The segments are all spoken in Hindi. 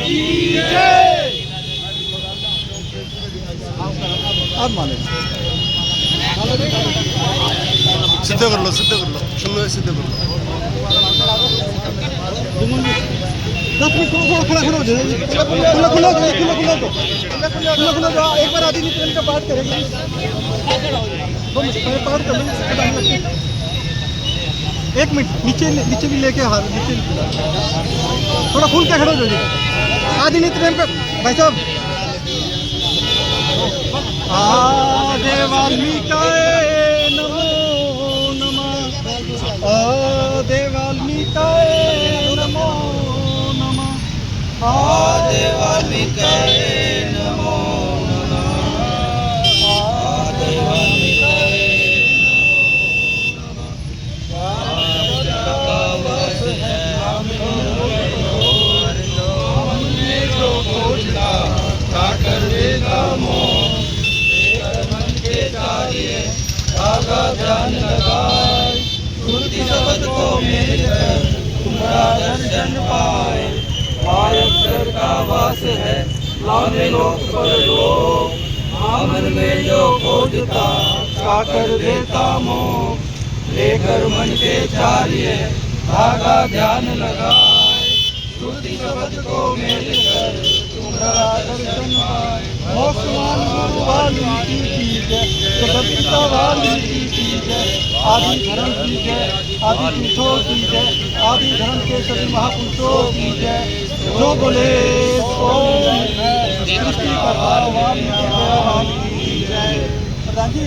की जय। आप माने सीधे कर लो, सीधे कर लो, सुनो सीधे कर लो। 10 मिनट थोड़ा खड़ा हो जाओ, खुला खुला जाओ। एक बार आधी नीति का बात करेंगे, 2 मिनट पहले बात कर लेंगे। 1 मिनट नीचे भी लेके हाथ नीचे थोड़ा खुल के खड़ा हो जाइए। आधी नीति पे भाई साहब आदे वाल्मीकाय नमो नमः, आदे वाल्मीकाय नमो नमः, आदे वाल्मीकाय नमो नमः, आदे वाल्मीकाय ध्यान लगाए, श्रुति शब्द को मिलकर तुम्हारा दर्शन पाए। अक्षर का वास है लाने लोक पर लोक, आमन में जो खोजता साकर देता मोह। लेकर मन के चार्य धागा ध्यान लगाए, श्रुति शब्द को मिलकर तुम्हारा दर्शन पाए। मोक्षवान गुरु वाल्मीकि की जय, जगत पिता वाल्मीकि की जय, आदि धर्म की जय, आदि पुरुषों की जय, आदि धर्म के सभी महापुरुषों की जय। जो बोले सृष्टि करता वाल्मीकि की जय। प्रधान जी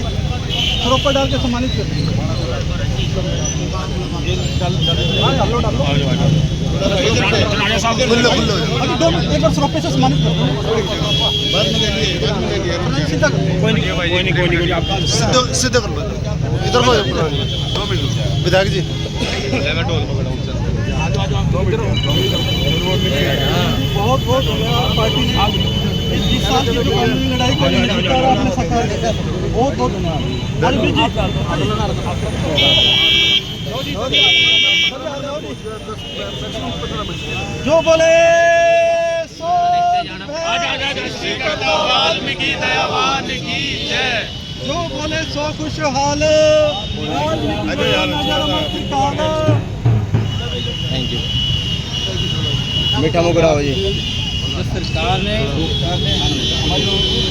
सरोपर डाल के सम्मानित कर दीजिए। एक बार सरोपर से सम्मानित कर दो। सीधे कर लो, इधर को विधायक जी। बहुत बहुत धन्यवाद पार्टी ने 20 साल की जो कानूनी लड़ाई को आपने सरकार बहुत बहुत धन्यवाद। जो बोले सो वाल्मीकि दयावान की जय। जो बोले सो खुशहाल। Thank you. मीठा मुकरा हो जी। जो सरकार ने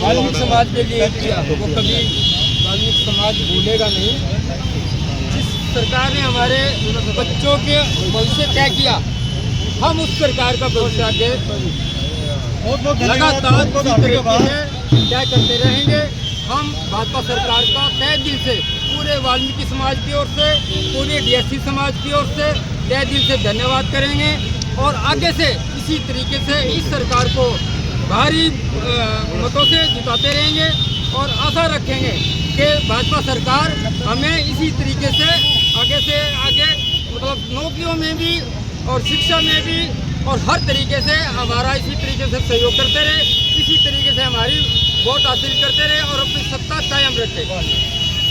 वाल्मीकि समाज के लिए किया वो कभी वाल्मीकि समाज भूलेगा नहीं। जिस सरकार ने हमारे बच्चों के भविष्य तय किया, हम उस सरकार का भविष्य आगे लगातार इसी तरीके से तय करते रहेंगे। हम भाजपा सरकार का तय दिल से पूरे वाल्मीकि समाज की ओर से, पूरे डीएससी समाज की ओर से तय दिल से धन्यवाद करेंगे और आगे से इसी तरीके से इस सरकार को भारी मतों से जिताते रहेंगे और आशा रखेंगे कि भाजपा सरकार हमें इसी तरीके से आगे मतलब नौकरियों में भी और शिक्षा में भी और हर तरीके से हमारा इसी तरीके से सहयोग करते रहे, इसी तरीके से हमारी वोट हासिल करते रहे और अपनी सत्ता कायम रखे।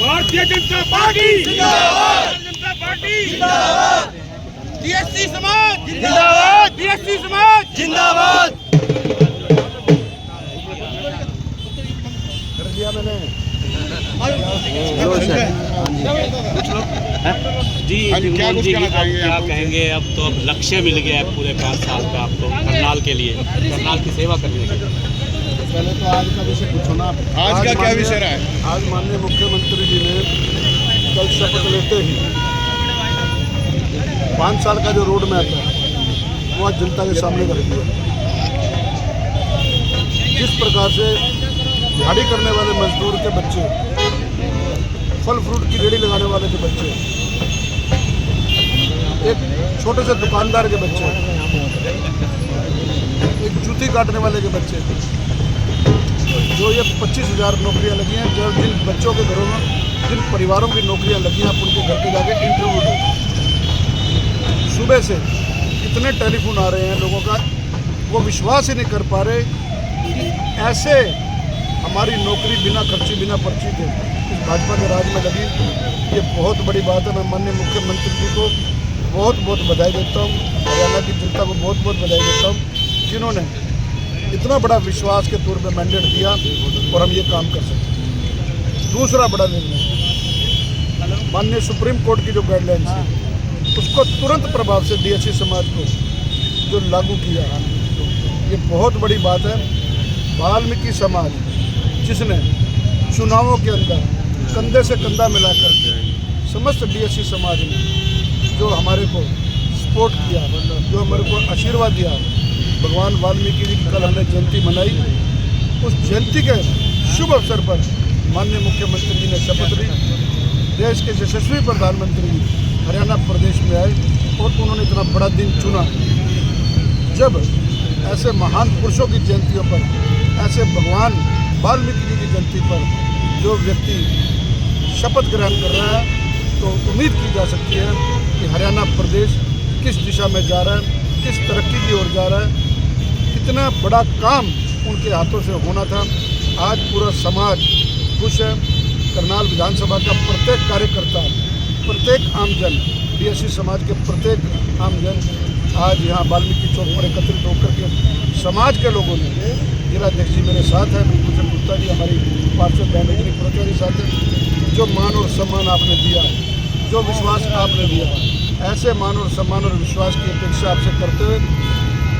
भारतीय जनता पार्टी जिंदाबाद, जनता पार्टी जिंदाबाद, डीएससी समाज जिंदाबाद, डीएससी समाज जिंदाबाद। जी विमल जी अब क्या कहेंगे? अब तो अब लक्ष्य मिल गया है पूरे 5 साल का आपको करनाल के लिए, करनाल की सेवा करने के लिए। पहले तो आज का विषय पूछो ना। आज का क्या विषय रहा है? आज माननीय मुख्यमंत्री जी ने कल शपथ लेते ही 5 साल का जो रोड मैप है वो आज जनता के सामने रख दिया। जिस प्रकार से दिहाड़ी करने वाले मजदूर के बच्चे, फल फ्रूट की रेहड़ी लगाने वाले के बच्चे, एक छोटे से दुकानदार के बच्चे, एक जूती काटने वाले के बच्चे, जो ये 25,000 नौकरियां लगी हैं, जो जिन बच्चों के घरों में, जिन परिवारों की नौकरियां लगी हैं, आप उनके घर पे जाके इंटरव्यू दो। सुबह से इतने टेलीफोन आ रहे हैं लोगों का, वो विश्वास ही नहीं कर पा रहे कि ऐसे हमारी नौकरी बिना खर्ची बिना पर्ची के इस भाजपा के राज में लगी। ये बहुत बड़ी बात है। मैं माननीय मुख्यमंत्री जी को बहुत बहुत बधाई देता हूँ, हरियाणा की जनता को बहुत बहुत बधाई देता हूँ, जिन्होंने इतना बड़ा विश्वास के तौर पे मैंडेट दिया और हम ये काम कर सकते। दूसरा बड़ा निर्णय, माननीय सुप्रीम कोर्ट की जो गाइडलाइंस है उसको तुरंत प्रभाव से डीएससी समाज को जो लागू किया, ये बहुत बड़ी बात है। वाल्मीकि समाज जिसने चुनावों के अंदर कंधे से कंधा मिलाकर समस्त डीएससी समाज ने जो हमारे को सपोर्ट किया, जो हमारे को आशीर्वाद दिया, भगवान वाल्मीकि जी की कल हमने जयंती मनाई, उस जयंती के शुभ अवसर पर माननीय मुख्यमंत्री जी ने शपथ ली। देश के यशस्वी प्रधानमंत्री जी हरियाणा प्रदेश में आए और उन्होंने इतना बड़ा दिन चुना। जब ऐसे महान पुरुषों की जयंतियों पर, ऐसे भगवान वाल्मीकि जी की जयंती पर जो व्यक्ति शपथ ग्रहण कर रहा है, तो उम्मीद की जा सकती है कि हरियाणा प्रदेश किस दिशा में जा रहा है, किस तरक्की की ओर जा रहा है। कितना बड़ा काम उनके हाथों से होना था। आज पूरा समाज खुश है। करनाल विधानसभा का प्रत्येक कार्यकर्ता, प्रत्येक आमजन, डीएससी समाज के प्रत्येक आमजन आज यहाँ वाल्मीकि चौक पर एकत्रित होकर के समाज के लोगों ने, जिलाध्यक्ष जी मेरे साथ है, भूषण गुप्ता जी हमारी पार्षद बहन रजनी प्रोचारी साथ है, जो मान और सम्मान आपने दिया, जो विश्वास आपने दिया, ऐसे मान और सम्मान और विश्वास की अपेक्षा आपसे करते हुए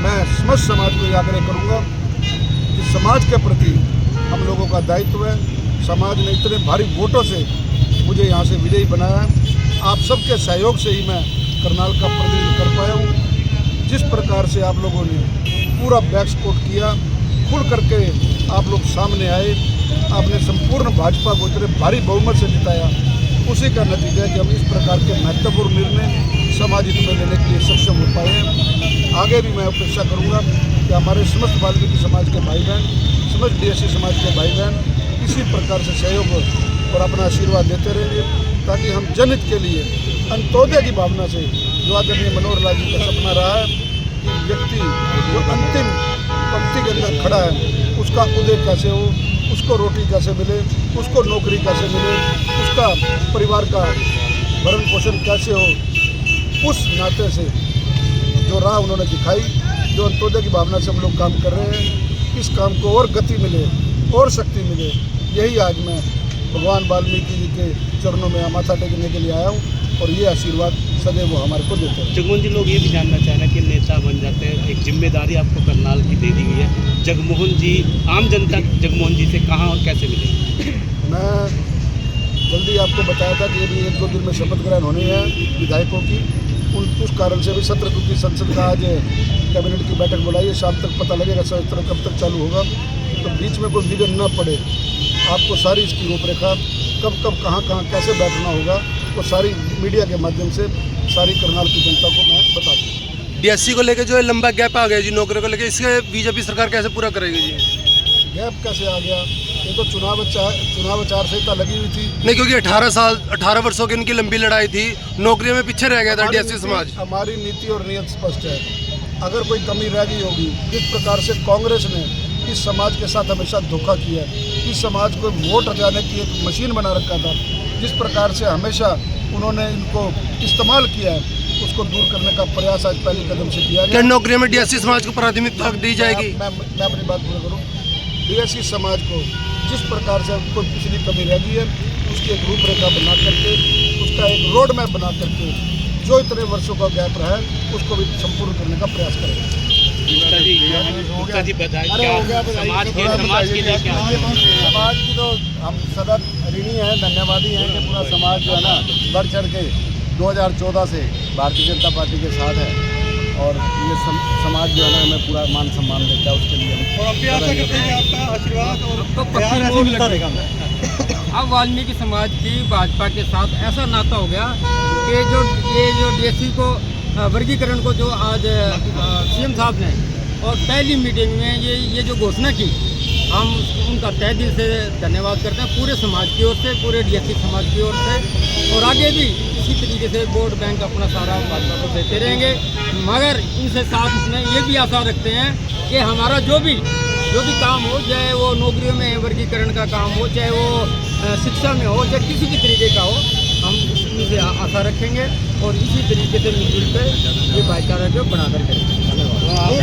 मैं समस्त समाज को ये आग्रह करूँगा कि समाज के प्रति हम लोगों का दायित्व है। समाज ने इतने भारी वोटों से मुझे यहाँ से विजयी बनाया है। आप सबके सहयोग से ही मैं करनाल का प्रतिनिधित्व कर पाया हूँ। जिस प्रकार से आप लोगों ने पूरा बैक सपोर्ट किया, खुल करके आप लोग सामने आए, आपने संपूर्ण भाजपा को इतने भारी बहुमत से जिताया, उसी का नतीजा है कि हम इस प्रकार के महत्वपूर्ण निर्णय समाज हित में लेने के लिए सक्षम हो पाए हैं। आगे भी मैं अपेक्षा करूंगा कि हमारे समस्त वाल्मीकि समाज के भाई बहन, समस्त डीएससी समाज के भाई बहन इसी प्रकार से सहयोग और अपना आशीर्वाद देते रहेंगे, ताकि हम जनहित के लिए अंत्योदय की भावना से, जो आदरणीय मनोहर लाल जी का सपना रहा है कि व्यक्ति जो अंतिम पंक्ति के अंदर खड़ा है उसका उदय कैसे हो, उसको रोटी कैसे मिले, उसको नौकरी कैसे मिले, उसका परिवार का भरण पोषण कैसे हो, उस नाते से जो राह उन्होंने दिखाई, जो अंत्योदय की भावना से हम लोग काम कर रहे हैं, इस काम को और गति मिले और शक्ति मिले, यही आज मैं भगवान वाल्मीकि जी के चरणों में माथा टेकने के लिए आया हूँ और ये आशीर्वाद सदैव वो हमारे को देते हैं। जगमोहन जी, लोग ये भी जानना चाह रहे हैं कि नेता बन जाते हैं, एक जिम्मेदारी आपको करनाल की दे दी गई है। जगमोहन जी, आम जनता जगमोहन जी से कहाँ और कैसे मिले? मैं जल्दी आपको बताया था कि अभी 1-2 दिन में शपथ ग्रहण होनी है विधायकों की, उस कारण से भी सत्र, क्योंकि संसद का आज कैबिनेट की बैठक बुलाई है, शाम तक पता लगेगा सत्र कब तक चालू होगा, तो बीच में कोई विघ्न न पड़े। आपको सारी इसकी रूपरेखा कब कब कहाँ कैसे बैठना होगा वो सारी मीडिया के माध्यम से सारी करनाल की जनता को मैं बता दूँ। डीएससी को लेकर जो लंबा गैप आ गया जी नौकरी को लेकर, इसके बीजेपी सरकार कैसे पूरा करेगी जी? गैप कैसे आ गया? ये तो चुनाव आचार संहिता लगी हुई थी। नहीं, क्योंकि 18 वर्षों की उनकी लंबी लड़ाई थी, नौकरियों में पीछे रह गया था डीएससी समाज। हमारी नीति और नियत स्पष्ट है। अगर कोई कमी रह गई होगी, जिस प्रकार से कांग्रेस ने इस समाज के साथ हमेशा धोखा किया, इस समाज को वोट हटाने की एक मशीन बना रखा था, जिस प्रकार से हमेशा उन्होंने इनको इस्तेमाल किया है, उसको दूर करने का प्रयास आज पहले कदम से किया गया। नौकरियों में डीएससी समाज को प्राथमिकता दी जाएगी? मैं अपनी बात पूरी करूँ। डीएससी समाज को जिस प्रकार से कोई पिछली कमी रह गई है, उसकी एक रूपरेखा बना करके, उसका एक रोड मैप बना करके, जो इतने वर्षों का गैप रहा है उसको भी संपूर्ण करने का प्रयास करेंगे। गुप्ता जी बताइए, क्या समाज के लिए क्या? समाज की तो हम सदा ऋणी हैं, धन्यवादी हैं कि पूरा समाज जो है ना बढ़ चढ़ के 2014 से भारतीय जनता पार्टी के साथ है, और ये समाज जो है ना हमें पूरा मान सम्मान देता है, उसके लिए हम भी आशा करते हैं कि आपका आशीर्वाद और प्यार ऐसे मिलता रहेगा। अब वाल्मीकि समाज की भाजपा के साथ ऐसा नाता हो गया कि ये जो डीएससी को वर्गीकरण को जो आज सीएम साहब ने और पहली मीटिंग में ये जो घोषणा की, हम उनका तहे दिल से धन्यवाद करते हैं पूरे समाज की ओर से, पूरे डीएससी समाज की ओर से, और आगे भी इसी तरीके से वोट बैंक अपना सारा भाजपा को देते रहेंगे। मगर इनसे साथ में ये भी आशा रखते हैं कि हमारा जो भी काम हो, चाहे वो नौकरियों में वर्गीकरण का काम हो, चाहे वो शिक्षा में हो, चाहे किसी भी तरीके का हो, हम इसमें आशा रखेंगे और इसी तरीके से मिलजुल कर ये भाईचारा को बनाकर करेंगे। धन्यवाद।